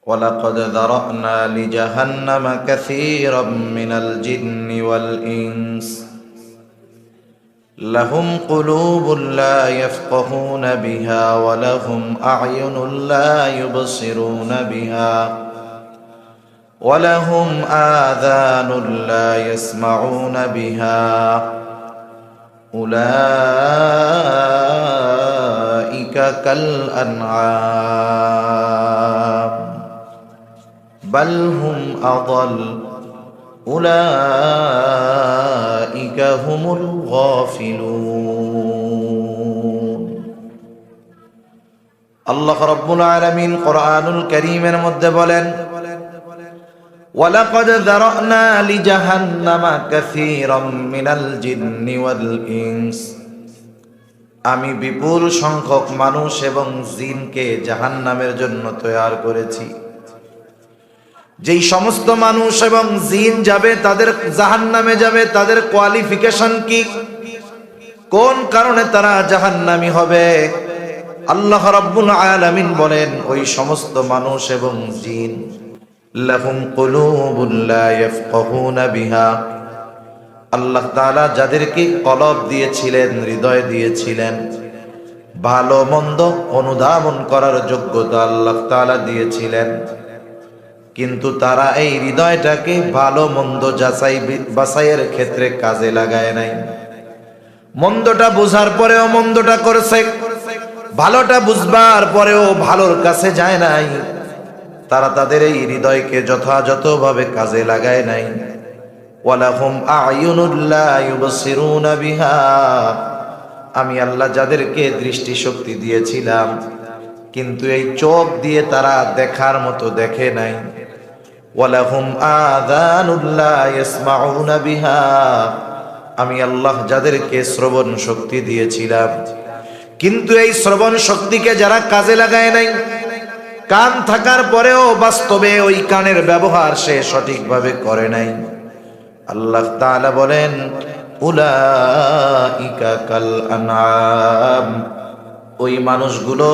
ولقد ذرأنا لجهنم كثيرا من الجن والإنس لهم قلوب لا يفقهون بها ولهم أعين لا يبصرون بها ولهم آذان لا يسمعون بها أولئك كالأنعام بل هم أضل أولئك هم الغافلون আল্লাহ রাব্বুল আলামিন কোরআনুল কারীমের মধ্যে বলেন ওয়ালাকাদ যারানা লিজাহান্নামা কাসীরাম মিনাল জিন্নি ওয়াল ইনস, আমি বিপুল সংখ্যক মানুষ এবং জিনকে জাহান্নামের জন্য তৈরি করেছি। যেই সমস্ত মানুষ এবং জিন যাবে, তাদের জাহান্নামে যাবে, তাদের কোয়ালিফিকেশন কি, কোন কারণে তারা জাহান্নামী হবে? আল্লাহ রাব্বুল আলামিন বলেন, ওই সমস্ত মানুষ এবং জিন লাহুম কুলুবুন লা ইয়াফকাহুনা বিহা, আল্লাহ তাআলা যাদেরকে কলব দিয়েছিলেন, হৃদয় দিয়েছিলেন, ভালো মন্দ অনুধাবন করার যোগ্যতা আল্লাহ তাআলা দিয়েছিলেন, কিন্তু তারা এই হৃদয়টাকে ভালো মন্দ যাচাই বাছাইয়ের ক্ষেত্রে কাজে লাগায় নাই। মন্দটা বুঝার পরেও মন্দটা করছে, ভালোটা বুঝবার পরেও ভালোর কাছে যায় নাই। তারা তাদের এই হৃদয়কে যথাযথভাবে কাজে লাগায় নাই। ওয়ালাহুম আ'য়ুনুন লা ইউবসিরুনা বিহা, আমি আল্লাহ যাদেরকে দৃষ্টিশক্তি দিয়েছিলাম, কিন্তু এই চোখ দিয়ে তারা দেখার মতো দেখে নাই। ওয়ালাহুম আযানুন লা ইয়াসমাউনা বিহা, আমি আল্লাহ যাদেরকে শ্রবণ শক্তি দিয়েছিলাম, কিন্তু এই শ্রবণ শক্তিকে যারা কাজে লাগায় নাই, কান থাকার পরেও বাস্তবে ওই কানের ব্যবহার সে সঠিকভাবে করে নাই। আল্লাহ তাআলা বলেন উলাইকা কাল আনআম, ওই মানুষগুলো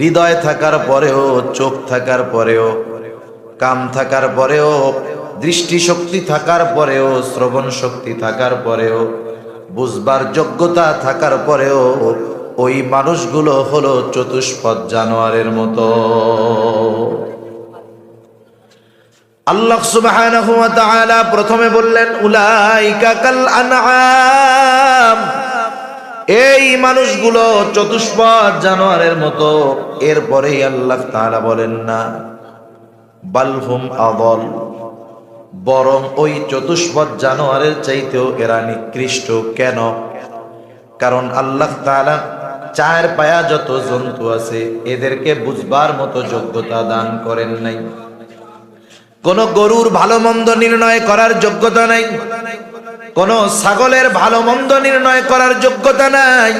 হৃদয় থাকার পরেও, চোখ থাকার পরেও, কান থাকার পরেও, দৃষ্টিশক্তি থাকার পরেও, শ্রবণ শক্তি থাকার পরেও, বুঝবার যোগ্যতা থাকার পরেও ওই মানুষগুলো হলো চতুষ্পদ জানোয়ারের মতো। আল্লাহ সুবহানাহু ওয়া তাআলা প্রথমে বললেন উলাইকা কাল আনআম, এই মানুষগুলো চতুষ্পদ জানোয়ারের মতো। এরপরেই আল্লাহ তাআলা বলেন না বাল হুম আদল, বরং ওই চতুষ্পদ জানোয়ারের চাইতেও এরা নিকৃষ্ট। কেন? কারণ আল্লাহ তাআলা চার পায়া যত জন্তু আছে এদেরকে বুঝবার মতো যোগ্যতা দান করেন নাই। কোন গরুর ভালো মন্দ নির্ণয় করার যোগ্যতা নাই, কোন ছাগলের ভালো মন্দ নির্ণয় করার যোগ্যতা নাই।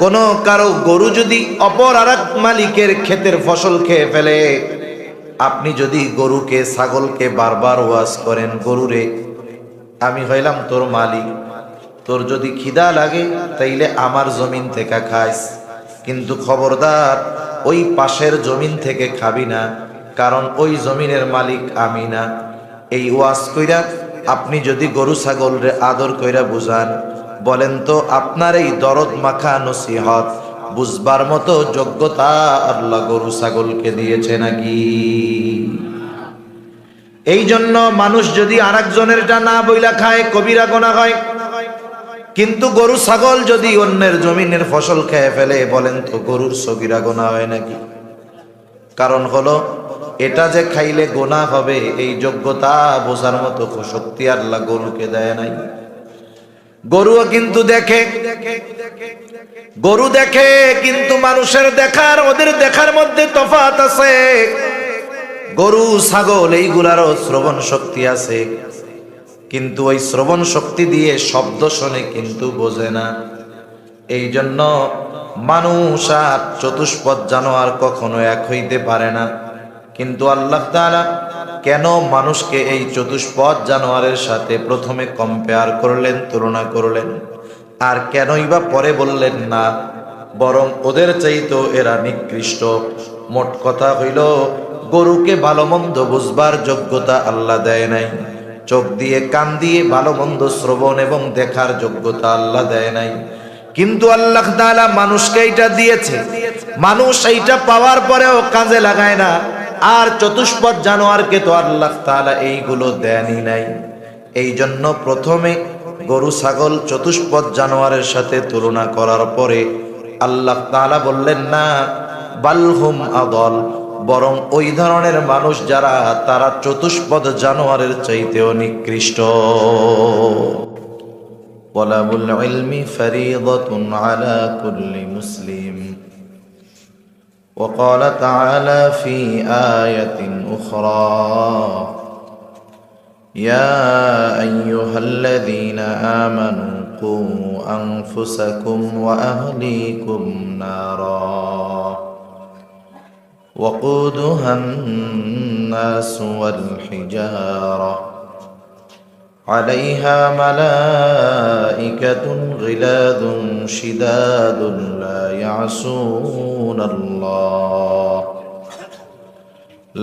কোন কারো গরু যদি অপর আরেক মালিকের ক্ষেতের ফসল খেয়ে ফেলে, আপনি যদি গরুকে, ছাগলকে বারবার ওয়াজ করেন, গরুরে আমি হইলাম তোর মালিক, তোর যদি খিদা লাগে তাইলে আমার জমিন থেকে খাইস, কিন্তু খবরদার ওই পাশের জমিন থেকে খাবি না, কারণ ওই জমিনের মালিক আমি না। এই ওয়াজ কইরা আপনি যদি গরু ছাগলরে আদর কইরা বুঝান, বলেন তো আপনার এই দরদ মাখা নসিহত বুঝবার মতো যোগ্যতা আল্লাহ গরু ছাগলকে দিয়েছে নাকি? এই জন্য মানুষ যদি আরেকজনেরটা না বইলা খায় কবিরা গুনাহ হয়, কিন্তু গরু ছাগল যদি অন্যের জমিনের ফসল খেয়ে ফেলে, বলেন তো গরুর সগীরা গুনাহ হয় নাকি? কারণ হলো এটা যে খাইলে গুনাহ হবে এই যোগ্যতা বোঝার মতো শক্তি আল্লাহ গরুকে দেয় নাই। গরুও কিন্তু দেখে, গরু দেখে, কিন্তু মানুষের দেখার ওদের দেখার মধ্যে তফাৎ আছে। গরু ছাগল এইগুলারও শ্রবণ শক্তি আছে, কিন্তু ওই শ্রবণ শক্তি দিয়ে শব্দ শোনে কিন্তু বোঝে না। এই জন্য মানুষ আর চতুষ্পদ জানোয়ার কখনো এক হইতে পারে না। কিন্তু আল্লাহ তাআলা কেন মানুষকে এই চতুষ্পদ জানোয়ারের সাথে প্রথমে কম্পেয়ার করলেন, তুলনা করলেন, আর কেনই বা পরে বললেন না বরং ওদের চাইতেও এরা নিকৃষ্ট? মোট কথা হইল গরুকে ভালো মন্দ বুঝবার যোগ্যতা আল্লাহ দেয় নাই, চোখ দিয়ে কান দিয়ে ভালো মন্দ শ্রবণ এবং দেখার যোগ্যতা আল্লাহ দেয় নাই। কিন্তু আল্লাহ তাআলা মানুষকে এইটা দিয়েছে, মানুষ এইটা পাওয়ার পরেও কাজে লাগায় না। আর চতুষ্পদ জানোয়ারকে তো আল্লাহ তাআলা এইগুলো দেয়নি নাই। এই জন্য প্রথমে গরু ছাগল চতুষ্পদ জানোয়ারের সাথে তুলনা করার পরে আল্লাহ তাআলা বললেন না বালহুম আদল, বরং ওই ধরনের মানুষ যারা, তারা চতুষ্পদ জানোয়ারের চাইতেও নিকৃষ্ট। ওয়ালাবুল ইলমি ফরিদাতুন আলা কুল্লি মুসলিম। وقال تعالى في آية أخرى يا أيها الذين آمنوا قوا أنفسكم وأهليكم نارا وقودها الناس والحجارة عليها ملائكة غلاظ شداد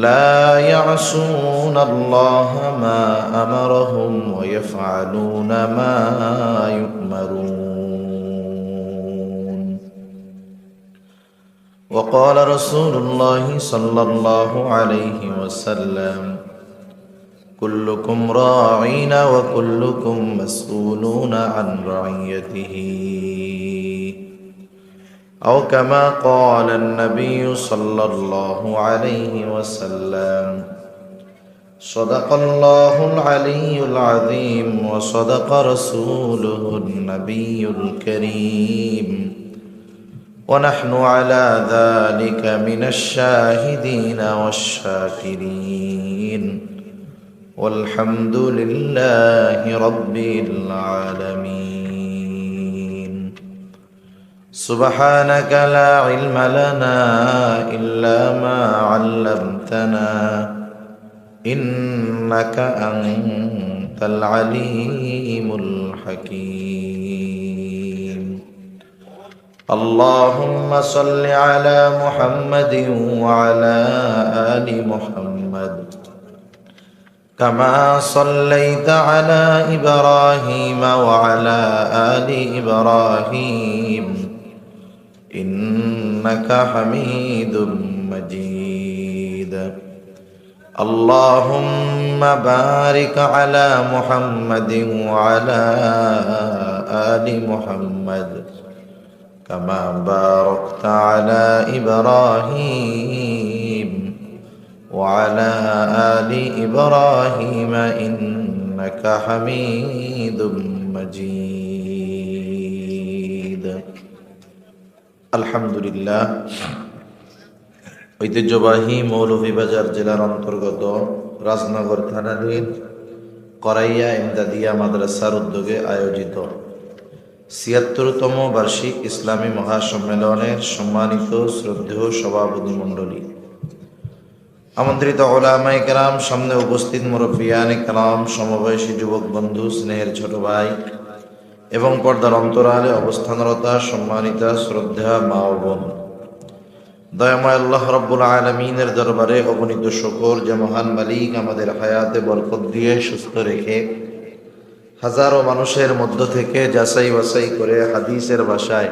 لا يعصون الله ما أمرهم ويفعلون ما يؤمرون. وقال رسول الله صلى الله عليه وسلم كلكم راعين وكلكم مسؤولون عن رعيته، أو كما قال النبي صلى الله عليه وسلم. صدق الله العلي العظيم وصدق رسوله النبي الكريم، ونحن على ذلك من الشاهدين والشاكرين، والحمد لله رب العالمين. سبحانك لا علم لنا إلا ما علمتنا إنك أنت العليم الحكيم. اللهم صل على محمد وعلى آل محمد كما صليت على إبراهيم وعلى آل إبراهيم إنك حميد مجيد. اللهم بارك على محمد وعلى آل محمد كما باركت على إبراهيم وعلى آل إبراهيم إنك حميد مجيد. আলহামদুলিল্লাহ। ঐতিহ্যবাহী মৌলভীবাজার জেলার অন্তর্গত রাজনগর থানাধীন করাইয়া ইমদাদিয়া মাদ্রাসার উদ্যোগে আয়োজিত ৭৬তম বার্ষিক ইসলামী মহাসম্মেলনের সম্মানিত শ্রদ্ধেয় সভাপতি মণ্ডলী, আমন্ত্রিত উলামায়ে কেরাম, সামনে উপস্থিত মুরব্বিয়ানে কেরাম, সমবয়সী যুবক বন্ধু, স্নেহের ছোট ভাই এবং পর্দার অন্তরালে অবস্থানরতা সম্মানিতা শ্রদ্ধা মা ও বোন, দয়াময় আল্লাহ রাব্বুল আলামিনের দরবারে অগণিত শুকর যে মহান মালিক আমাদের হায়াতে বরকত দিয়ে সুস্থ রেখে হাজারো মানুষের মধ্য থেকে যাচাই বাছাই করে হাদিসের ভাষায়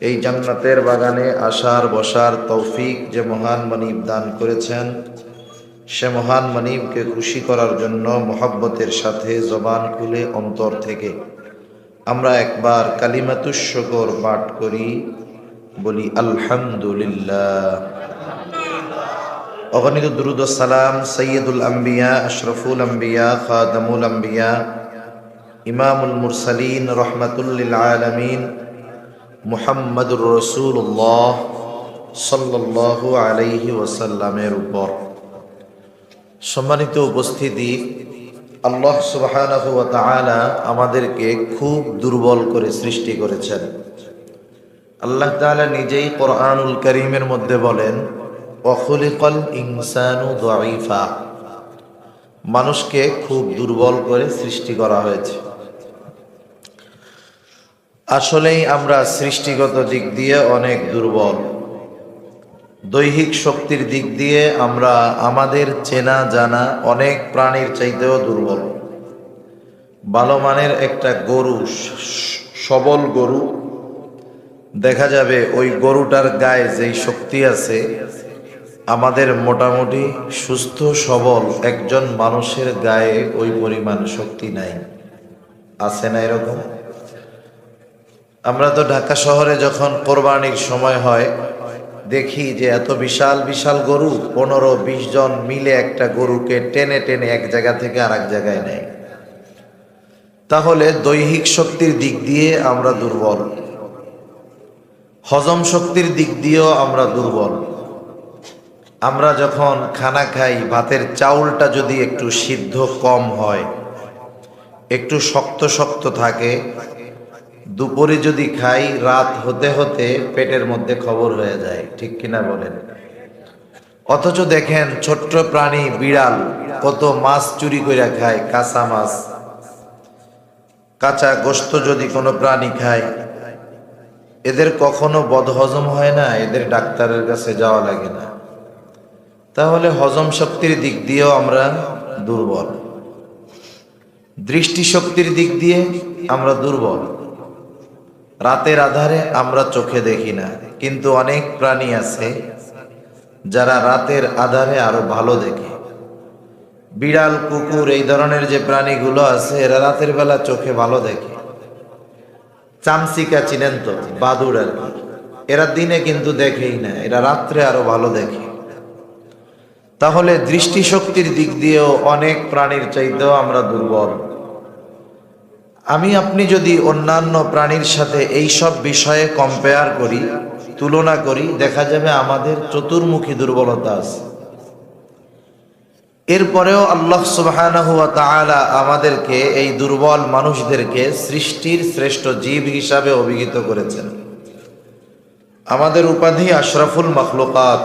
এই জান্নাতের বাগানে আসার বসার তৌফিক যে মহান মানিব দান করেছেন, সে মহান মানিবকে খুশি করার জন্য মহব্বতের সাথে জবান খুলে অন্তর থেকে আমরা একবার কালিমাতুশ শুকর পাঠ করি, বলি আলহামদুলিল্লাহ। অগণিত দুরূদ ও সালাম সাইয়্যিদুল আম্বিয়া, আশরাফুল আম্বিয়া, খাতামুল আম্বিয়া, ইমামুল মুরসালিন, রহমাতুল লিল আলামিন মুহাম্মাদুর রাসূলুল্লাহ সাল্লাল্লাহু আলাইহি ওয়াসাল্লামের উপর। সম্মানিত উপস্থিতি, আল্লাহ সুবহানাহু ওয়া তাআলা আমাদেরকে খুব দুর্বল করে সৃষ্টি করেছেন। আল্লাহ তাআলা নিজেই কোরআনুল কারীমের মধ্যে বলেন, ওয়া খুলিকাল ইনসানু দাঈফা, মানুষকে খুব দুর্বল করে সৃষ্টি করা হয়েছে। আসলেই আমরা সৃষ্টিগত দিক দিয়ে অনেক দুর্বল। দৈহিক শক্তির দিক দিয়ে আমরা আমাদের চেনা জানা অনেক প্রাণীর চাইতেও দুর্বল। ভালো মানের একটা গরু, সবল গরু, দেখা যাবে ওই গরুটার গায়ে যেই শক্তি আছে, আমাদের মোটামুটি সুস্থ সবল একজন মানুষের গায়ে ওই পরিমাণ শক্তি নাই। আছে না এরকম? আমরা তো ঢাকা শহরে যখন কোরবানির সময় হয় দেখি যে এত বিশাল বিশাল গরু, 15-20 জন মিলে একটা গরুকে টেনে টেনে এক জায়গা থেকে আর এক জায়গায় নেয়। তাহলে দৈহিক শক্তির দিক দিয়ে আমরা দুর্বল, হজম শক্তির দিক দিয়েও আমরা দুর্বল। আমরা যখন খানা খাই, ভাতের চাউলটা যদি একটু সিদ্ধ কম হয়, একটু শক্ত শক্ত থাকে, দুপুরে যদি খাই, রাত হতে হতে পেটের মধ্যে খবর হয়ে যায়। ঠিক কিনা বলেন? অথচ দেখেন ছোট্ট প্রাণী বিড়াল কত মাছ চুরি করে খায়, কাঁচা মাছ, কাঁচা গোশত যদি কোনো প্রাণী খায়, এদের কখনো বদহজম হয় না, এদের ডাক্তারের কাছে যাওয়া লাগে না। তাহলে হজম শক্তির দিক দিয়েও আমরা দুর্বল, দৃষ্টিশক্তির দিক দিয়ে আমরা দুর্বল। রাতের আধারে আমরা চোখে দেখি না, কিন্তু অনেক প্রাণী আছে যারা রাতের আধারে আরো ভালো দেখে। বিড়াল, কুকুর, এই ধরনের যে প্রাণীগুলো আছে এরা রাতের বেলা চোখে ভালো দেখে। চামচিকা চিনেন তো, বাদুড় আর কি, এরা দিনে কিন্তু দেখেই না, এরা রাত্রে আরো ভালো দেখে। তাহলে দৃষ্টিশক্তির দিক দিয়েও অনেক প্রাণীর চাইতেও আমরা দুর্বল। আপনি যদি অন্যান্য প্রাণীর সাথে এই সব বিষয়ে কম্পেয়ার করি, তুলনা করি, দেখা যাবে আমাদের চতুর্মুখী দুর্বলতা আছে। এরপরেও আল্লাহ সুবহানাহু ওয়া তাআলা আমাদেরকে, এই দুর্বল মানুষদেরকে সৃষ্টির শ্রেষ্ঠ জীব হিসাবে অভিহিত করেছেন। আমাদের উপাধি আশরাফুল মাখলুকাত,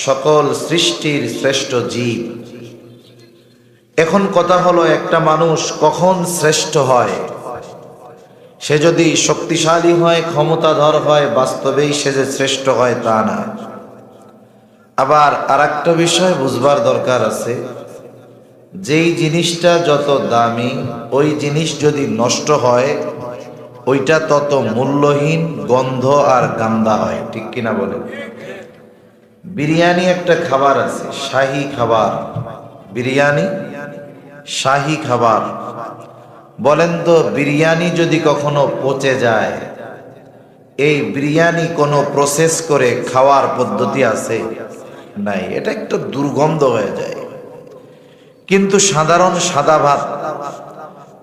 সকল সৃষ্টির শ্রেষ্ঠ জীব। এখন কথা হলো, একটা মানুষ কখন শ্রেষ্ঠ হয়? সে যদি শক্তিশালী হয়, ক্ষমতাধর হয়, বাস্তবেই সে যে শ্রেষ্ঠ হয় তা না। আবার আরেকটা বিষয় বুঝবার দরকার আছে, যেই জিনিসটা যত দামি, ওই জিনিস যদি নষ্ট হয়, ওইটা তত মূল্যহীন, গন্ধ আর গান্দা হয়। ঠিক কিনা বলেন? বিরিয়ানি একটা খাবার আছে, শাহী খাবার, বিরিয়ানি শাহী খাবার। বলেন তো, বিরিয়ানি যদি কখনো পচে যায়, এই বিরিয়ানি কোনো প্রসেস করে খাওয়ার পদ্ধতি আছে? নাই, এটা একটা দুর্গন্ধ হয়ে যায়। কিন্তু সাধারণ সাদা ভাত,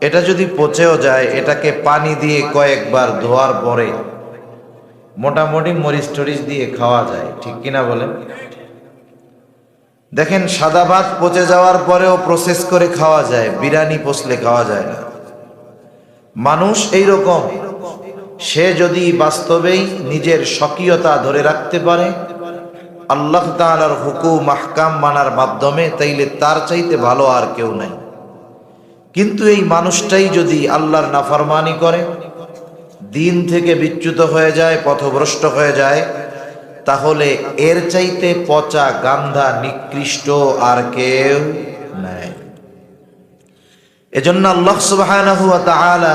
এটা যদি পচেও যায়, এটাকে পানি দিয়ে কয়েকবার ধোয়ার পরে মোটামুটি মরিচ টরিচ দিয়ে খাওয়া যায়। ঠিক কিনা বলেন? দেখেন, সাদা ভাত পচে যাওয়ার পরেও প্রসেস করে খাওয়া যায়, বিরিয়ানি পচলে খাওয়া যায় না। মানুষ এই রকম, সে যদি বাস্তবেই নিজের স্বকীয়তা ধরে রাখতে পারে আল্লাহ তাআলার হুকুম আহকাম মানার মাধ্যমে, তাইলে তার চাইতে ভালো আর কেউ নাই। কিন্তু এই মানুষটাই যদি আল্লাহর নাফরমানি করে, দিন থেকে বিচ্যুত হয়ে যায়, পথভ্রষ্ট হয়ে যায়, তাহলে এর চাইতে পচা, গান্ধা, নিকৃষ্ট আর কেউ নাই। এজন্য আল্লাহ সুবহানাহু ওয়া তাআলা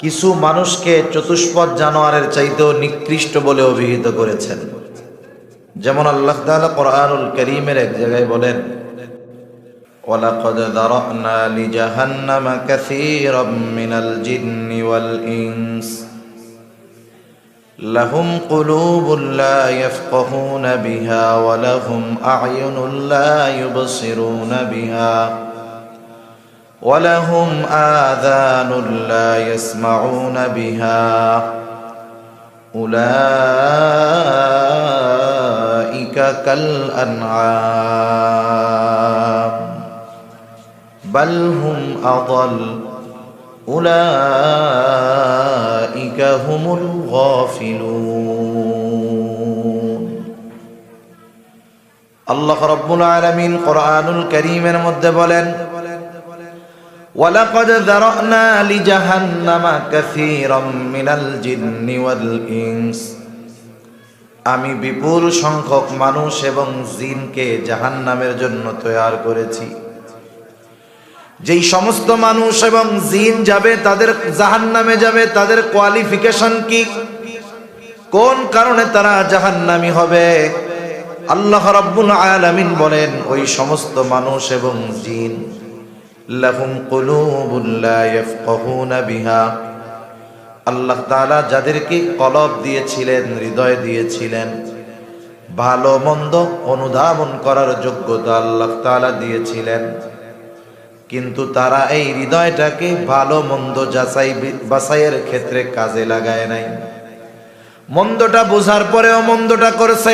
কিছু মানুষকে চতুষ্পদ জানোয়ারের চাইতেও নিকৃষ্ট বলে অভিহিত করেছেন। যেমন আল্লাহ তাআলা কোরআনুল কারীমের এক জায়গায় বলেন, ওয়ালাকাদ যারানা লিজাহান্নামা কাসীরাম মিনাল জিন্নি ওয়াল ইনস লাহুম কুলুবুন লা ইয়াফকাহুনা বিহা ওয়া লাহুম আ'য়ুনুন লা ইউবসিরুনা বিহা ওয়া লাহুম আযানুন লা ইয়াসমাউনা বিহা উলাইকা কাল আনআম বাল হুম আযাল উলাইকা হুমুল গাফিলুন। আল্লাহ রাব্বুল আলামিন কোরআনুল কারীমের মধ্যে বলেন, ওয়ালাকাদ যারানা লিজাহান্নামা কাসীরাম মিনাল জিন্নি ওয়াল ইনস। আমি বিপুল সংখ্যক মানুষ এবং জিনকে জাহান্নামের জন্য তৈয়ার করেছি। যেই সমস্ত মানুষ এবং জিন যাবে, তাদের জাহান্নামে যাবে, তাদের কোয়ালিফিকেশন কি, কোন কারণে তারা জাহান্নামী হবে? আল্লাহ রাব্বুল আলামিন বলেন, ওই সমস্ত মানুষ এবং জিন লাহুম কুলুবুন লা ইয়াফকাহুনা বিহা, আল্লাহ তাআলা যাদেরকে কলব দিয়েছিলেন, হৃদয় দিয়েছিলেন, ভালো মন্দ অনুধাবন করার যোগ্যতা আল্লাহ তাআলা দিয়েছিলেন, কিন্তু তারা এই হৃদয়টাকে ভালো মন্দ যাচাই বাছাইয়ের ক্ষেত্রে কাজে লাগায় নাই। মন্দটা বুঝার পরেও মন্দটা করছে,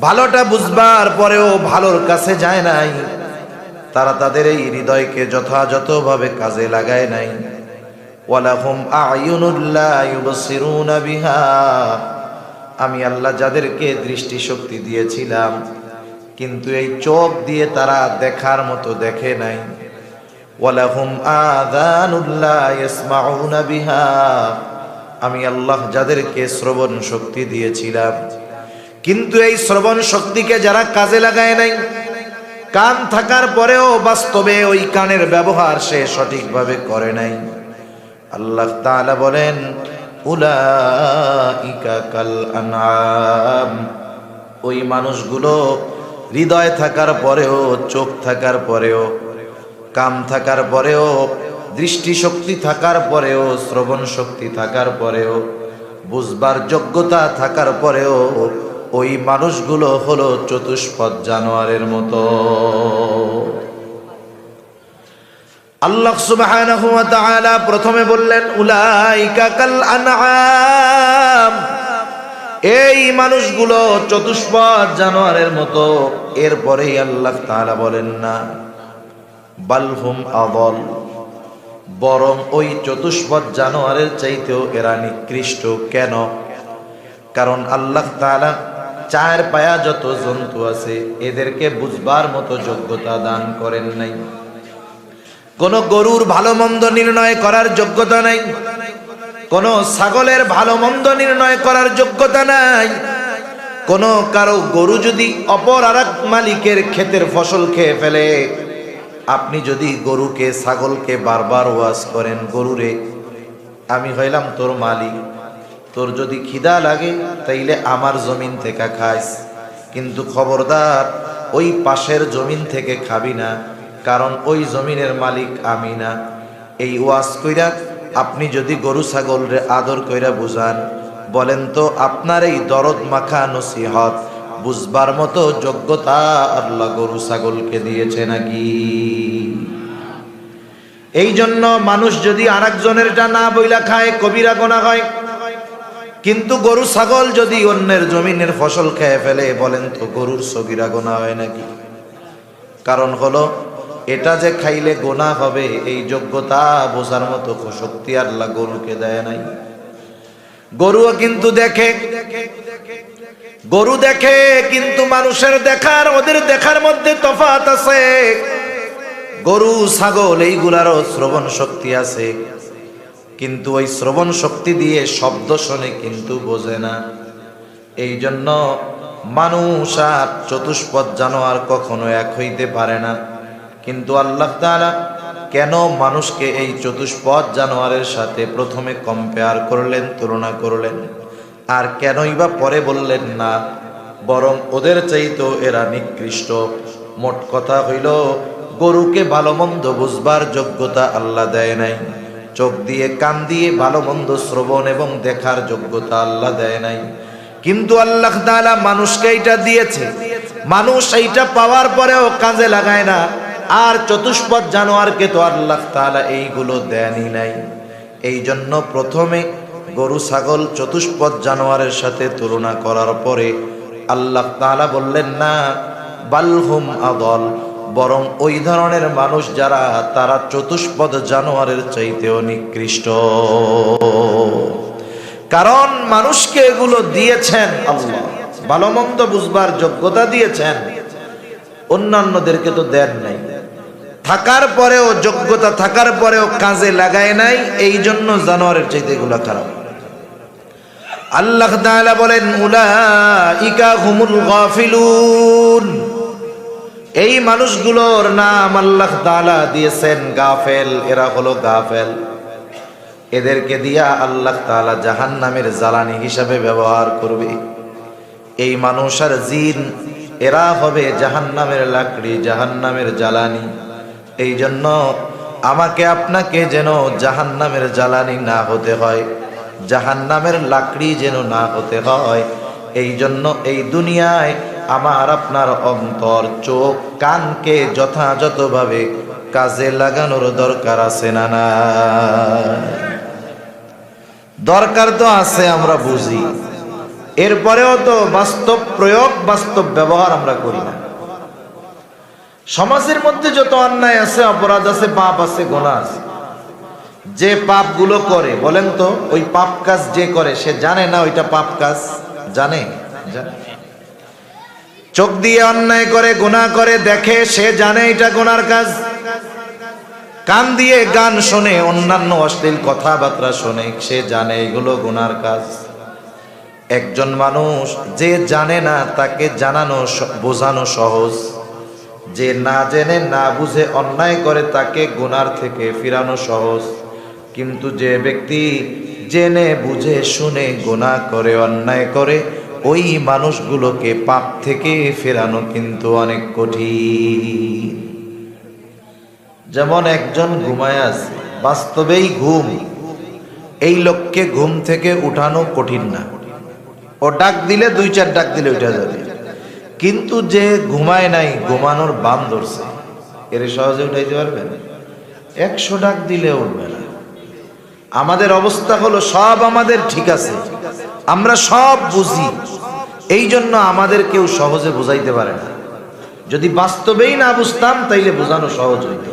ভালোটা বুঝবার পরেও ভালোর কাছে যায় নাই। তারা তাদের এই হৃদয়কে যথাযথভাবে কাজে লাগায় নাই। ওয়ালাহুম আ'য়ুনুল লা ইউবসিরুনা বিহা, আমি আল্লাহ যাদেরকে দৃষ্টিশক্তি দিয়েছিলাম, কিন্তু এই চোখ দিয়ে তারা দেখার মতো দেখে নাই। ওয়ালাহুম আযানুল লা ইয়াসমাউনা বিহা, আমি আল্লাহ যাদেরকে শ্রবণ শক্তি দিয়েছিলাম, কিন্তু এই শ্রবণ শক্তিকে যারা কাজে লাগায় নাই, কান থাকার পরেও বাস্তবে ওই কানের ব্যবহার সে সঠিকভাবে করে নাই। আল্লাহ তাআলা বলেন, উলাইকা কাল আনআম, ওই মানুষগুলো হৃদয় থাকার পরেও, চোখ থাকার পরেও, কান থাকার পরেও, দৃষ্টিশক্তি থাকার পরেও, শ্রবণ শক্তি থাকার পরেও, বুঝবার যোগ্যতা থাকার পরেও ওই মানুষগুলো হলো চতুষ্পদ জানোয়ারের মতো। আল্লাহ সুবহানাহু ওয়া তাআলা প্রথমে বললেন উলাইকা কাল আনআম, এই মানুষগুলো চতুষ্পদ জানোয়ারের মতো। এরপরেই আল্লাহ তাআলা বলেন না বালহুম আদল, বরং ওই চতুষ্পদ জানোয়ারের চাইতেও এরা নিকৃষ্ট। কেন? কারণ আল্লাহ তাআলা চার পায়া যত জন্তু আছে এদেরকে বুঝবার মতো যোগ্যতা দান করেন নাই। কোন গরুর ভালো মন্দ নির্ণয় করার যোগ্যতা নাই, কোন ছাগলের ভালো মন্দ নির্ণয় করার যোগ্যতা নাই। কোন কারো গরু যদি অপর আরেক মালিকের ক্ষেতের ফসল খেয়ে ফেলে, আপনি যদি গরুকে ছাগলকে বারবার ওয়াজ করেন, গরুরে আমি হইলাম তোর মালিক, তোর যদি খিদা লাগে তাইলে আমার জমিন থেকে খাইস, কিন্তু খবরদার ওই পাশের জমিন থেকে খাবি না, কারণ ওই জমিনের মালিক আমি না। এই ওয়াজ কইরা আপনি যদি গরু ছাগলরে আদর কইরা বুঝান, বলেন তো আপনার এই দরদ মাখা নসিহত বুঝবার মতো যোগ্যতা আল্লাহ গরু ছাগলকে দিয়েছে নাকি? এই জন্য মানুষ যদি আরেকজনেরটা না বইলা খায় কবিরা গুনাহ হয়, কিন্তু গরু ছাগল যদি অন্যের জমিনের ফসল খেয়ে ফেলে, বলেন তো গরুর সগীরা গুনাহ হয় নাকি? কারণ হলো এটা যে খাইলে গুনাহ হবে এই যোগ্যতা বোঝার মতো শক্তি আল্লাহ গরুকে দেয় নাই। গরুও কিন্তু দেখে, গরু দেখে, কিন্তু মানুষের দেখার ওদের দেখার মধ্যে তফাৎ আছে। গরু ছাগল এইগুলারও শ্রবণ শক্তি আছে, কিন্তু ওই শ্রবণ শক্তি দিয়ে শব্দ শোনে কিন্তু বোঝে না। এই জন্য মানুষ আর চতুষ্পদ জানোয়ার কখনো এক হইতে পারে না। কিন্তু আল্লাহ তাআলা কেন মানুষকে এই চতুষ্পদ জানোয়ারের সাথে প্রথমে কম্পেয়ার করলেন, তুলনা করলেন, আর কেনই বা পরে বললেন না বরং ওদের চাইতেও এরা নিকৃষ্ট? মোট কথা হইল গরুকে ভালো মন্দ বুঝবার যোগ্যতা আল্লাহ দেয় নাই, চোখ দিয়ে কান দিয়ে ভালো মন্দ শ্রবণ এবং দেখার যোগ্যতা আল্লাহ দেয় নাই। কিন্তু আল্লাহ তাআলা মানুষকে এইটা দিয়েছে, মানুষ এইটা পাওয়ার পরেও কাজে লাগায় না। আর চতুষ্পদ জানোয়ারকে তো আল্লাহ তাআলা এইগুলো দেয়নি নাই। এই জন্য প্রথমে গরু ছাগল চতুষ্পদ জানোয়ারের সাথে তুলনা করার পরে আল্লাহ তাআলা বললেন না বালহুম আদল, বরং ওই ধরনের মানুষ যারা, তারা চতুষ্পদ জানোয়ারের চাইতেও নিকৃষ্ট। কারণ মানুষকে এগুলো দিয়েছেন আল্লাহ, ভালো মন্দ বুঝবার যোগ্যতা দিয়েছেন, অন্যান্যদেরকে তো দেন নাই। থাকার পরেও, যোগ্যতা থাকার পরেও কাজে লাগায় নাই, এই জন্য জানোয়ারের চাইতে এগুলা খারাপ। আল্লাহ তাআলা বলেন উলাইকা হুমুল গাফিলুন, এই মানুষগুলোর নাম আল্লাহ তাআলা দিয়েছেন গাফেল। এরা হলো গাফেল। এদেরকে দিয়া আল্লাহ তাআলা জাহান্নামের জ্বালানি হিসাবে ব্যবহার করবে। এই মানুষ আর জিন এরা হবে জাহান্নামের লাকড়ি, জাহান্নামের জ্বালানি। এই জন্য আমাকে আপনাকে যেন জাহান্নামের জ্বালানি না হতে হয়, জাহান্নামের লাকড়ি যেন না হতে হয়। এই জন্য এই দুনিয়ায় আমার আপনার অন্তর, চোখ, কানকে যথাযথভাবে কাজে লাগানোর দরকার আছে না? না, দরকার তো আছে, আমরা বুঝি। এরপরেও তো বাস্তব প্রয়োগ, বাস্তব ব্যবহার আমরা করি না। সমাজের মধ্যে যত অন্যায় আছে, অপরাধ আছে, পাপ আছে, গুনাহ আছে, যে পাপগুলো করে বলেন তো, ওই পাপ কাজ যে করে সে জানে না ওইটা পাপ কাজ? জানে? চোখ দিয়ে অন্যায় করে, গুনাহ করে, দেখে, সে জানে এটা গুনার কাজ। কান দিয়ে গান শোনে, অন্যান্য অশ্লীল কথাবার্তা শোনে, সে জানে এগুলো গুনার কাজ। একজন মানুষ যে জানে না তাকে জানানো বোঝানো সহজ, যে না জেনে না বুঝে অন্যায় করে তাকে গুনার থেকে ফিরানো সহজ। কিন্তু যে ব্যক্তি জেনে বুঝে শুনে গুনাহ করে, অন্যায় করে, ওই মানুষগুলোকে পাপ থেকে ফেরানো কিন্তু অনেক কঠিন। যেমন একজন ঘুমায় আছে, বাস্তবেই ঘুম, এই লোককে ঘুম থেকে উঠানো কঠিন না। ও ডাক দিলে 2-4 ডাক দিলে উঠে যাবে। কিন্তু যে ঘুমায় নাই, ঘুমানোর বান ধরছে, এর সহজে উঠাইতে পারবে না? 100 ডাক দিলে উঠবে না। আমাদের অবস্থা হলো সব আমাদের ঠিক আছে, আমরা সব বুঝি, এই জন্য আমাদের কেউ সহজে বুঝাইতে পারে না। যদি বাস্তবেই না বুঝতাম তাইলে বোঝানো সহজ হইত।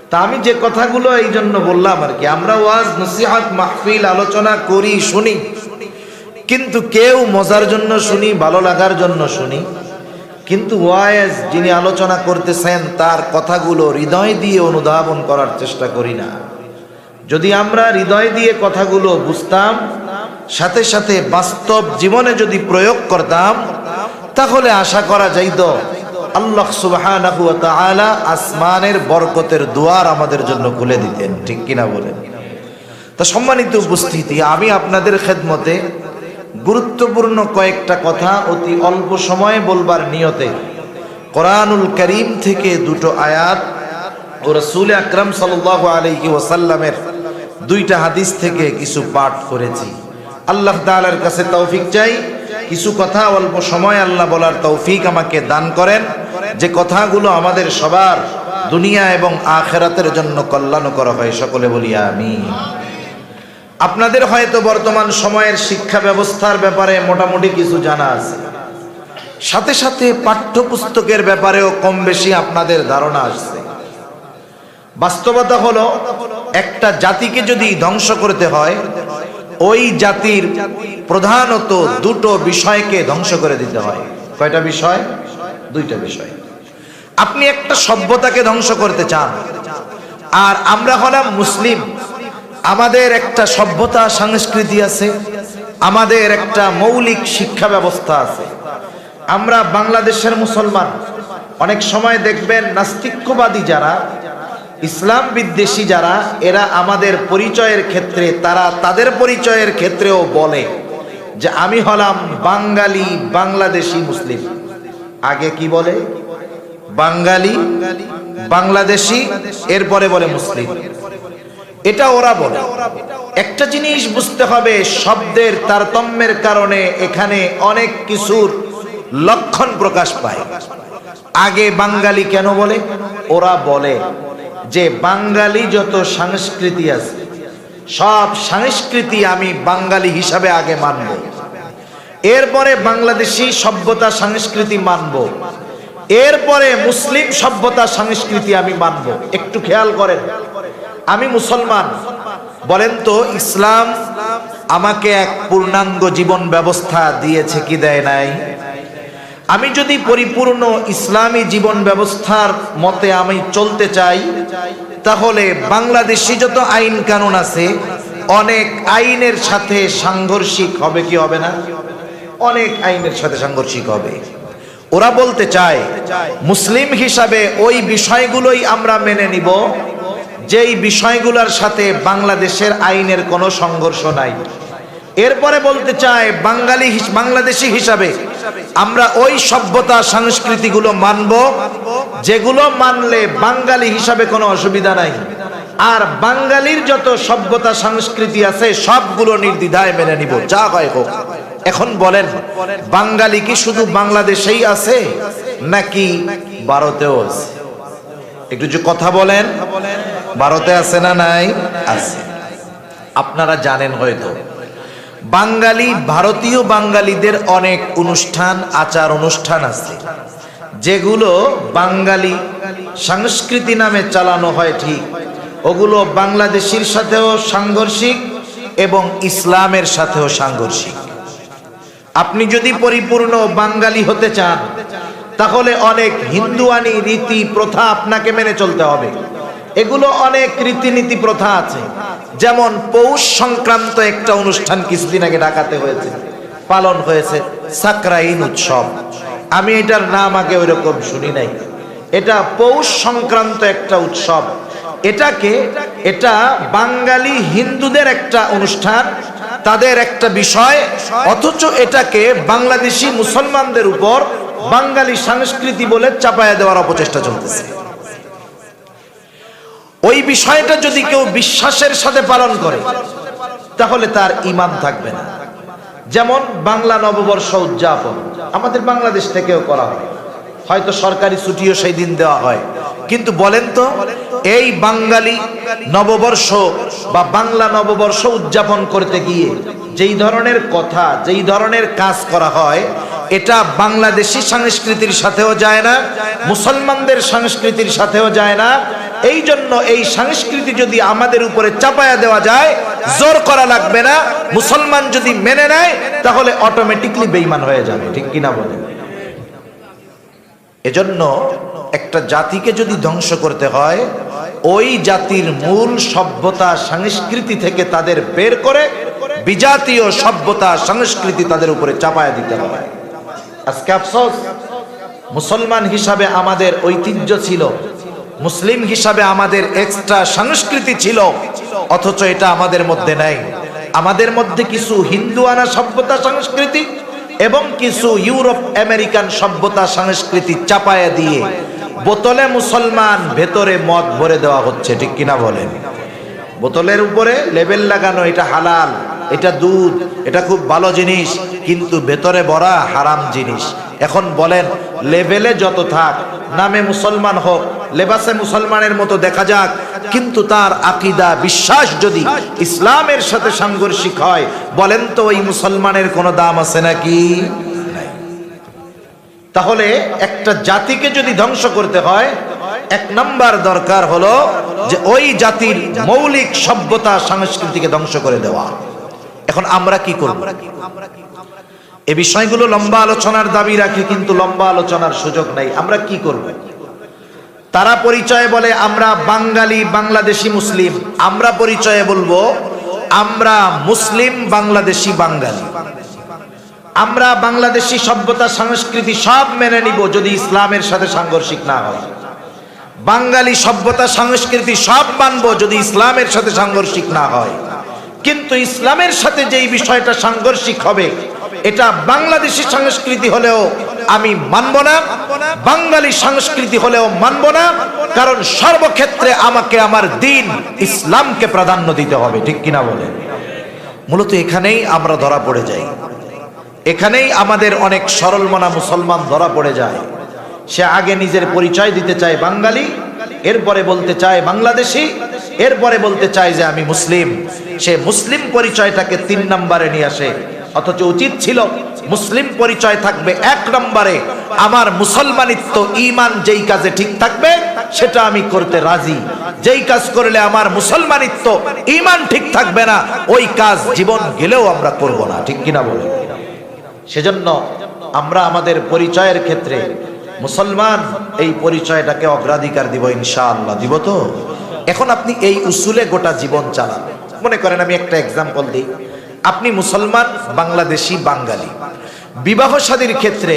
তা আমি যে কথাগুলো এই জন্য বললাম আর কি, আমরা ওয়াজ, নসিহত, মাহফিল, আলোচনা করি, শুনি, কিন্তু কেউ মজার জন্য শুনি, ভালো লাগার জন্য শুনি, কিন্তু ওয়াজ যিনি আলোচনা করতেছেন তার কথাগুলো হৃদয় দিয়ে অনুধাবন করার চেষ্টা করি না। যদি আমরা হৃদয় দিয়ে কথাগুলো বুঝতাম, সাথে সাথে বাস্তব জীবনে যদি প্রয়োগ করতাম, তাহলে আশা করা যাইত আল্লাহ সুবহানাহু ওয়া তাআলা আসমানের বরকতের দুয়ার আমাদের জন্য খুলে দিতেন। ঠিক কিনা বলেন? তা সম্মানিত উপস্থিতি, আমি আপনাদের খেদমতে গুরুত্বপূর্ণ কয়েকটা কথা অতি অল্প সময়ে বলবার নিয়তে কোরআনুল কারীম থেকে 2টো আয়াত ও রাসূল আকরাম সাল্লাল্লাহু আলাইহি ওয়াসাল্লামের 2টা হাদিস থেকে কিছু পাঠ করেছি। আল্লাহ তাআলার কাছে তৌফিক চাই, কিছু কথা অল্প সময় আল্লাহ বলার তৌফিক আমাকে দান করেন, যে কথাগুলো আমাদের সবার দুনিয়া এবং আখিরাতের জন্য কল্যাণকর হয়। সকলে বলি আমিন। আপনাদের হয়তো বর্তমান সময়ের শিক্ষা ব্যবস্থার ব্যাপারে মোটামুটি কিছু জানা আছে, সাথে সাথে পাঠ্যপুস্তকের ব্যাপারেও কম বেশি আপনাদের ধারণা আসছে। বাস্তবতা হলো, একটা জাতিকে যদি ধ্বংস করতে হয়, ওই জাতির প্রধানত 2টো বিষয়কে ধ্বংস করে দিতে হয়। কয়টা বিষয়? 2টা বিষয়। আপনি একটা সভ্যতাকে ধ্বংস করতে চান, আর আমরা হলাম মুসলিম, আমাদের একটা সভ্যতা, সংস্কৃতি আছে, আমাদের একটা মৌলিক শিক্ষা ব্যবস্থা আছে। আমরা বাংলাদেশের মুসলমান। অনেক সময় দেখবেন নাস্তিক্যবাদী যারা, ইসলাম বিদ্বেষী যারা, এরা আমাদের পরিচয়ের ক্ষেত্রে, তারা তাদের পরিচয়ের ক্ষেত্রেও বলে যে আমি হলাম বাঙালি, বাংলাদেশি মুসলিম। আগে কি বলে? বাঙালি, বাংলাদেশি, এরপরে বলে মুসলিম। এটা ওরা বলে। একটা জিনিস বুঝতে হবে, শব্দের তারতম্যের কারণে এখানে অনেক কিছুর লক্ষণ প্রকাশ পায়। আগে বাঙালি কেন বলে? ওরা বলে যে বাঙালি যত সংস্কৃতি আছে, সব সংস্কৃতি আমি বাঙালি হিসাবে আগে মানব, এরপরে বাংলাদেশি সভ্যতা সংস্কৃতি মানব, এরপরে মুসলিম সভ্যতা সংস্কৃতি আমি মানব। একটু খেয়াল করেন, আমি মুসলমান, বলেন তো ইসলাম আমাকে এক পূর্ণাঙ্গ জীবন ব্যবস্থা দিয়েছে কি দেয় নাই? আমি যদি পরিপূর্ণ ইসলামী জীবন ব্যবস্থার মতে আমি চলতে চাই, তাহলে বাংলাদেশি যত আইন কানুন আছে অনেক আইনের সাথে সাংঘর্ষিক হবে কি হবে না? অনেক আইনের সাথে সাংঘর্ষিক হবে। ওরা বলতে চায় মুসলিম হিসাবে ওই বিষয়গুলোই আমরা মেনে নিব যেই বিষয়গুলোর সাথে বাংলাদেশের আইনের কোনো সংঘর্ষ নাই। এরপরে বলতে চায় বাংলাদেশি হিসাবে আমরা ওই সভ্যতা সংস্কৃতিগুলো মানব যেগুলো মানলে বাঙালি হিসাবে কোনো অসুবিধা নাই, আর বাঙালির যত সভ্যতা সংস্কৃতি আছে সবগুলো নির্দ্বিধায় মেনে নিব, যা হয় হোক। এখন বলেন, বাঙালি কি শুধু বাংলাদেশেই আছে নাকি ভারতেও আছে? একটু যে কথা বলেন, ভারতে আছে না নাই? আছে। আপনারা জানেন হয়তো বাঙালি ভারতীয় বাঙালিদের অনেক অনুষ্ঠান আচার অনুষ্ঠান আছে যেগুলো বাঙালি সংস্কৃতি নামে চালানো হয়, ঠিক ওগুলো বাংলাদেশের সাথেও সাংঘর্ষিক এবং ইসলামের সাথেও সাংঘর্ষিক। আপনি যদি পরিপূর্ণ বাঙালি হতে চান তাহলে অনেক হিন্দুয়ানি রীতি প্রথা আপনাকে মেনে চলতে হবে। এগুলো অনেক রীতিনীতি প্রথা আছে, যেমন পৌষ সংক্রান্ত একটা অনুষ্ঠান কিছুদিন আগে ঢাকাতে হয়েছে, পালন হয়েছে সাকরাইন উৎসব। আমি এটার নাম আগে ওইরকম শুনি নাই। এটা পৌষ সংক্রান্ত একটা উৎসব। এটা বাঙালি হিন্দুদের একটা অনুষ্ঠান, তাদের একটা বিষয়, অথচ এটাকে বাংলাদেশি মুসলমানদের উপর বাঙালি সংস্কৃতি বলে চাপায়া দেওয়ার অপচেষ্টা চলতেছে। ওই বিষয়টা যদি কেউ বিশ্বাসের সাথে পালন করে তাহলে তার ঈমান থাকবে না। যেমন বাংলা নববর্ষ উদযাপন আমাদের বাংলাদেশ থেকেও করা হয়, হয়তো সরকারি ছুটিও সেই দিন দেওয়া হয়, কিন্তু বলেন তো এই বাঙালি নববর্ষ বা বাংলা নববর্ষ উদযাপন করতে গিয়ে যেই ধরনের কথা, যেই ধরনের কাজ করা হয়, এটা বাংলাদেশি সংস্কৃতির সাথেও যায় না, মুসলমানদের সংস্কৃতির সাথেও যায় না। এই জন্য এই সংস্কৃতি যদি আমাদের উপরে চাপায়া দেওয়া যায়, জোর করা লাগবে না। মুসলমান যদি মেনে নেয় তাহলে অটোমেটিকলি বেঈমান হয়ে যাবে, ঠিক কিনা বলেন? এজন্য একটা জাতিকে যদি ধ্বংস করতে হয়, ওই জাতির মূল সভ্যতা সংস্কৃতি থেকে তাদের বের করে বিজাতীয় সভ্যতা সংস্কৃতি তাদের উপরে চাপায়া দিতে হবে। আজকে আফসোস, মুসলমান হিসাবে আমাদের ঐতিহ্য ছিল, মুসলিম হিসাবে আমাদের এক্সট্রা সংস্কৃতি ছিল, অথচ এটা আমাদের মধ্যে নাই। আমাদের মধ্যে কিছু হিন্দুয়ানা সভ্যতা সংস্কৃতি এবং কিছু ইউরোপ আমেরিকান সভ্যতা সংস্কৃতি চাপায়া দিয়ে বোতলে মুসলমান, ভেতরে মদ ভরে দেওয়া হচ্ছে, ঠিক কিনা বলেন? বোতলের উপরে লেবেল লাগানো, এটা হালাল, এটা দুধ, এটা খুব ভালো জিনিস, কিন্তু ভেতরে ভরা হারাম জিনিস। এখন বলেন, লেভেলে যত থাক, নামে মুসলমান হোক, লেবাসে মুসলমানের মতো দেখা যাক, কিন্তু তার আকীদা বিশ্বাস যদি ইসলামের সাথে সাংঘর্ষিক হয়, বলেন তো ওই মুসলমানের কোনো দাম আছে নাকি? তাহলে একটা জাতিকে যদি ধ্বংস করতে হয়, এক নাম্বার দরকার হলো যে ওই জাতির মৌলিক সভ্যতা সংস্কৃতিকে ধ্বংস করে দেওয়া। এখন আমরা কি করব? এই বিষয়গুলো লম্বা আলোচনার দাবি রাখে, কিন্তু লম্বা আলোচনার সুযোগ নাই। আমরা কি করব? তারা পরিচয়ে বলে আমরা বাঙালি, বাংলাদেশি মুসলিম। আমরা পরিচয়ে বলবো আমরা মুসলিম, বাংলাদেশি, বাঙালি। আমরা বাংলাদেশি সভ্যতা সংস্কৃতি সব মেনে নিব যদি ইসলামের সাথে সাংঘর্ষিক না হয়। বাঙালি সভ্যতা সংস্কৃতি সব মানব যদি ইসলামের সাথে সাংঘর্ষিক না হয়। কিন্তু ইসলামের সাথে যেই বিষয়টা সাংঘর্ষিক হবে, এটা বাংলাদেশি সংস্কৃতি হলেও আমি মানব না, বাঙালি সংস্কৃতি হলেও মানব না, কারণ সর্বক্ষেত্রে আমাকে আমার দিন ইসলামকে প্রাধান্য দিতে হবে, ঠিক কিনা বলেন? মূলত এখানেই আমরা ধরা পড়ে যাই, এখানেই আমাদের অনেক সরল মনা মুসলমান ধরা পড়ে যায়। সে আগে নিজের পরিচয় দিতে চায় বাঙালি, এরপরে বলতে চায় বাংলাদেশি, এরপরে বলতে চায় যে আমি মুসলিম। সে মুসলিম পরিচয়টাকে 3 নম্বরে নিয়ে আসে, অথচ উচিত ছিল মুসলিম পরিচয় থাকবে 1 নম্বরে। আমার মুসলমানিত্ব, ঈমান যেই কাজে ঠিক থাকবে সেটা আমি করতে রাজি, যেই কাজ করলে আমার মুসলমানিত্ব, ঈমান ঠিক থাকবে না, ওই কাজ জীবন গেলেও আমরা করব না, ঠিক কিনা বলেন? সেজন্য আমরা আমাদের পরিচয়ের ক্ষেত্রে মুসলমান, এই পরিচয়টাকে অগ্রাধিকার দিব ইনশাআল্লাহ। দিব তো? এখন আপনি এই উসুলে গোটা জীবন চালান। মনে করেন আমি একটা এক্সাম্পল দিই, আপনি মুসলমান, বাংলাদেশি, বাঙালি, বিবাহ শাদীর ক্ষেত্রে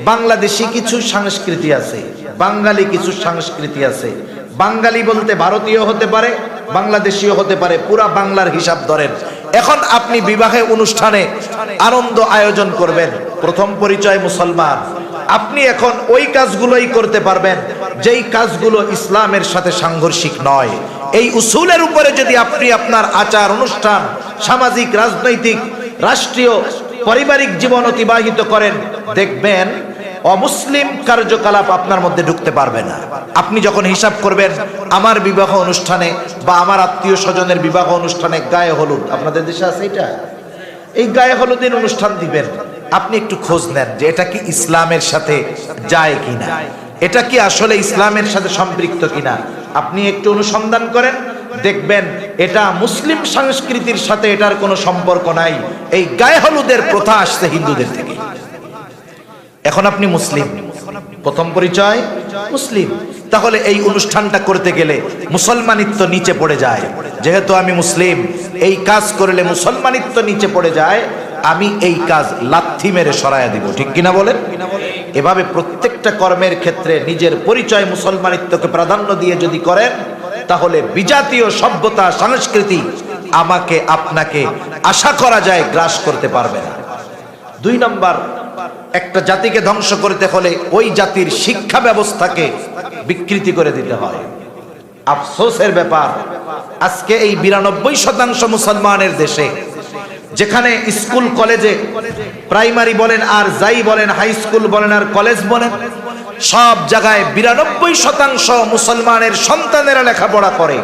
বাংলাদেশি কিছু সংস্কৃতি আছে, বাঙালি কিছু সংস্কৃতি আছে। বাঙালি বলতে ভারতীয় হতে পারে, বাংলাদেশীয় হতে পারে, পুরা বাংলার হিসাব ধরেন। এখন আপনি বিবাহে অনুষ্ঠানে আনন্দ আয়োজন করবেন, প্রথম পরিচয় মুসলমান, আপনি এখন ওই কাজগুলোই করতে পারবেন যেই কাজগুলো ইসলামের সাথে সাংঘর্ষিক নয়। এই উসুলের উপরে যদি আপনি আপনার আচার অনুষ্ঠান, সামাজিক, রাজনৈতিক, রাষ্ট্রীয়, পারিবারিক জীবন অতিবাহিত করেন, দেখবেন অমুসলিম কার্যকলাপ আপনার মধ্যে ঢুকতে পারবে না। আপনি যখন হিসাব করবেন আমার বিবাহ অনুষ্ঠানে বা আমার আত্মীয় স্বজনের বিবাহ অনুষ্ঠানে গায়ে হলুদ, আপনাদের দেশে আছে এটা, এই গায়ে হলুদের অনুষ্ঠান দিবেন, আপনি একটু খোঁজ নেন যে এটা কি ইসলামের সাথে যায় কিনা, এটা কি আসলে ইসলামের সাথে সম্পৃক্ত কিনা। আপনি একটু অনুসন্ধান করেন, দেখবেন এটা মুসলিম সংস্কৃতির সাথে এটার কোনো সম্পর্ক নাই। এই গায়ে হলুদের প্রথা আসছে হিন্দুদের থেকে। এখন আপনি মুসলিম, প্রথম পরিচয় মুসলিম, তাহলে এই অনুষ্ঠানটা করতে গেলে মুসলমানিত্ব নিচে পড়ে যায়। যেহেতু আমি মুসলিম, এই কাজ করলে মুসলমানিত্ব নিচে পড়ে যায়, আমি এই কাজ লাথি মেরে সরাইয়া দিব, ঠিক কিনা বলেন? এভাবে প্রত্যেকটা কর্মের ক্ষেত্রে নিজের পরিচয় মুসলমানিত্বকে প্রাধান্য দিয়ে যদি করেন, তাহলে বিজাতীয় সভ্যতা, সংস্কৃতি আমাকে আপনাকে আশা করা যায় গ্রাস করতে পারবে না। 2 নম্বর, একটা জাতিকে ধ্বংস করতে হলে ওই জাতির শিক্ষা ব্যবস্থাকে বিকৃতি করে দিতে হয়। আফসোসের ব্যাপার, আজকে এই 92% মুসলমানের দেশে, যেখানে স্কুল কলেজে, প্রাইমারি বলেন আর যাই বলেন, হাই স্কুল বলেন আর কলেজ বলেন, সব জায়গায় 92% মুসলমানের সন্তানেরা লেখাপড়া করে,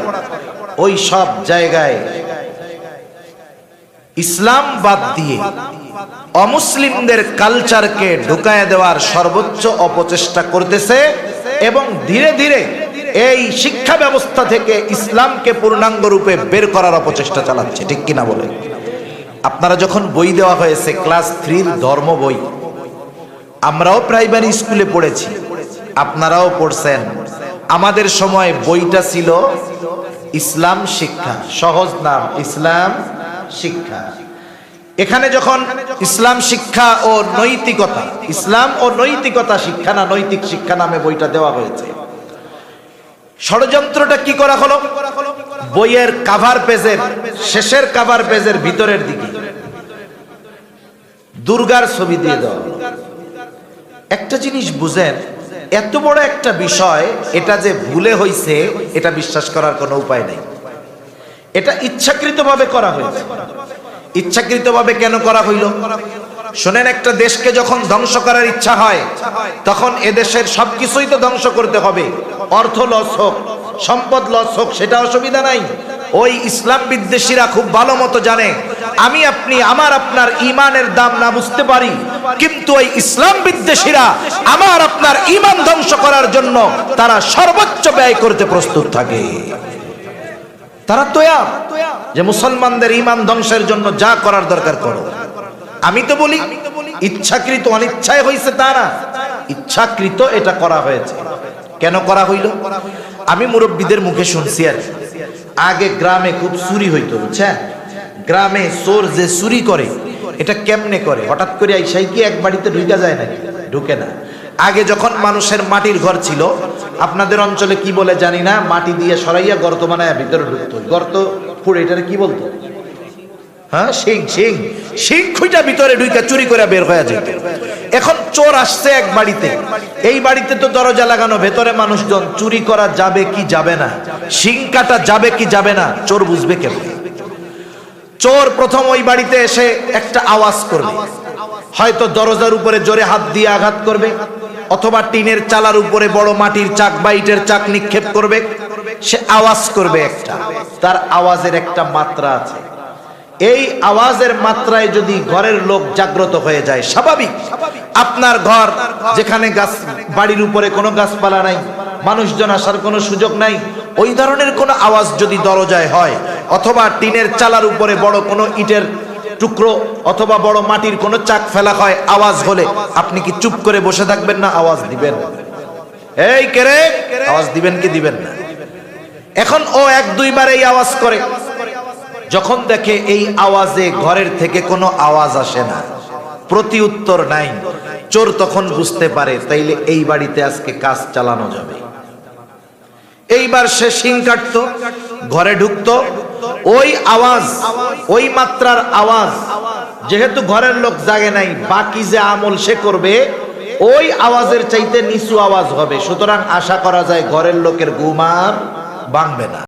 ওই সব জায়গায় ইসলাম বাদ দিয়ে অমুসলিমদের কালচারকে ঢুকায় দেওয়ার সর্বোচ্চ অপচেষ্টা করতেছে এবং ধীরে ধীরে এই শিক্ষা ব্যবস্থা থেকে ইসলামকে পূর্ণাঙ্গ রূপে বের করার অপচেষ্টা চালাচ্ছে, ঠিক কিনা বলেন? আপনারা যখন বই দেওয়া হয়েছে ক্লাস 3 ধর্ম বই, আমরাও প্রাইমারি স্কুলে পড়েছি, আপনারাও পড়ছেন। আমাদের সময় বইটা ছিল ইসলাম শিক্ষা, সহজ নাম ইসলাম শিক্ষা। এখানে যখন ইসলাম শিক্ষা ও নৈতিকতা, ইসলাম ও নৈতিকতা শিক্ষা না নৈতিক শিক্ষা নামে বইটা দেওয়া হয়েছে, ষড়যন্ত্রটা কি করা হলো? বইয়ের কাভার পেজের শেষের কাভার পেজের ভিতরের দিকে দুর্গার ছবি দিয়ে দেওয়া। একটা জিনিস বুঝেন, এত বড় একটা বিষয়, এটা যে ভুলে হইছে এটা বিশ্বাস করার কোনো উপায় নেই। এটা ইচ্ছাকৃতভাবে করা হয়েছে। ইচ্ছাকৃতভাবে কেন করা হইল? শোনেন, একটা দেশকে যখন ধ্বংস করার ইচ্ছা হয়, তখন এদেশের সবকিছুই তো ধ্বংস করতে হবে। অর্থ লস হোক, সম্পদ লস হোক, সেটা অসুবিধা নাই। ওই ইসলাম বিদ্বেষীরা খুব ভালো মতো জানে, আমি আপনি আমার আপনার ইমানের দাম না বুঝতে পারি, কিন্তু ওই ইসলাম বিদ্বেষীরা আমার আপনার ইমান ধ্বংস করার জন্য তারা সর্বোচ্চ ব্যয় করতে প্রস্তুত থাকে। তারা তৈয়া যে মুসলমানদের ইমান ধ্বংসের জন্য যা করার দরকার করো। আমি তো বলি ইচ্ছাকৃত, অনিচ্ছায় হয়েছে তা না, ইচ্ছাকৃত এটা করা হয়েছে। কেন করা হইল? আমি মুরব্বীদের মুখে শুনছি আর আগে গ্রামে খুব চুরি হইতো, বুঝছেন? গ্রামে চোর যে চুরি করে, এটা কেমনে করে? হঠাৎ করে আইসাই কি এক বাড়িতে ঢুকা যায় নাকি? ঢুকে না। আগে যখন মানুষের মাটির ঘর ছিল, আপনাদের অঞ্চলে কি বলে জানি না, মাটি দিয়ে সরাইয়া গর্ত বানায় ভিতরে ঢুকতো, গর্ত ফুড়ে, এটারে কি বলতো? হ্যাঁ, সিং সিং সিং খুঁজা ভিতরে ঢুকা চুরি করে বের হয়ে যেত। এখন চোর আসছে এক বাড়িতে, এই বাড়িতে তো দরজা লাগানো, ভেতরে মানুষজন, চুরি করা যাবে কি যাবে না, সিং কাটা যাবে কি যাবে না, চোর বুঝবে কেমন? চোর প্রথম ওই বাড়িতে এসে একটা আওয়াজ করবে, হয়তো দরজার উপরে জোরে হাত দিয়ে আঘাত করবে, অথবা টিনের চালার উপরে বড় মাটির চাক বা ইটের চাক নিক্ষেপ করবে। সে আওয়াজ করবে একটা, তার আওয়াজের একটা মাত্রা আছে। এই আওয়াজের মাত্রায় যদি ঘরের লোক জাগ্রত হয়ে যায়, স্বাভাবিক, আপনার ঘর যেখানে গাছ, বাড়ির উপরে কোনো গাছপালা নাই, মানুষজন আসার কোনো সুযোগ নাই, ওই ধরনের কোনো আওয়াজ যদি দরজায় হয়, অথবা টিনের চালার উপরে বড় কোনো ইটের টুকরো অথবা বড় মাটির কোনো চাক ফেলা হয়, আওয়াজ হলে আপনি কি চুপ করে বসে থাকবেন না আওয়াজ দিবেন? এই কেরে, আওয়াজ দিবেন কি দিবেন না? এখন ও 1-2 বার এই আওয়াজ করে, যখন দেখে এই আওয়াজে ঘরের থেকে কোনো আওয়াজ আসে না, প্রতি উত্তর নাই, চোর তখন বুঝতে পারে তাইলে এই বাড়িতে আজকে কাজ চালানো যাবে। এইবার সে শিং কাটতো, ঘরে ঢুকতো, ওই আওয়াজ, ওই মাত্রার আওয়াজ, যেহেতু ঘরের লোক জাগে নাই, বাকি যে আমল সে করবে ওই আওয়াজের চাইতে নিচু আওয়াজ হবে। সুতরাং আশা করা যায় ঘরের লোকের ঘুম আর ভাঙবে না।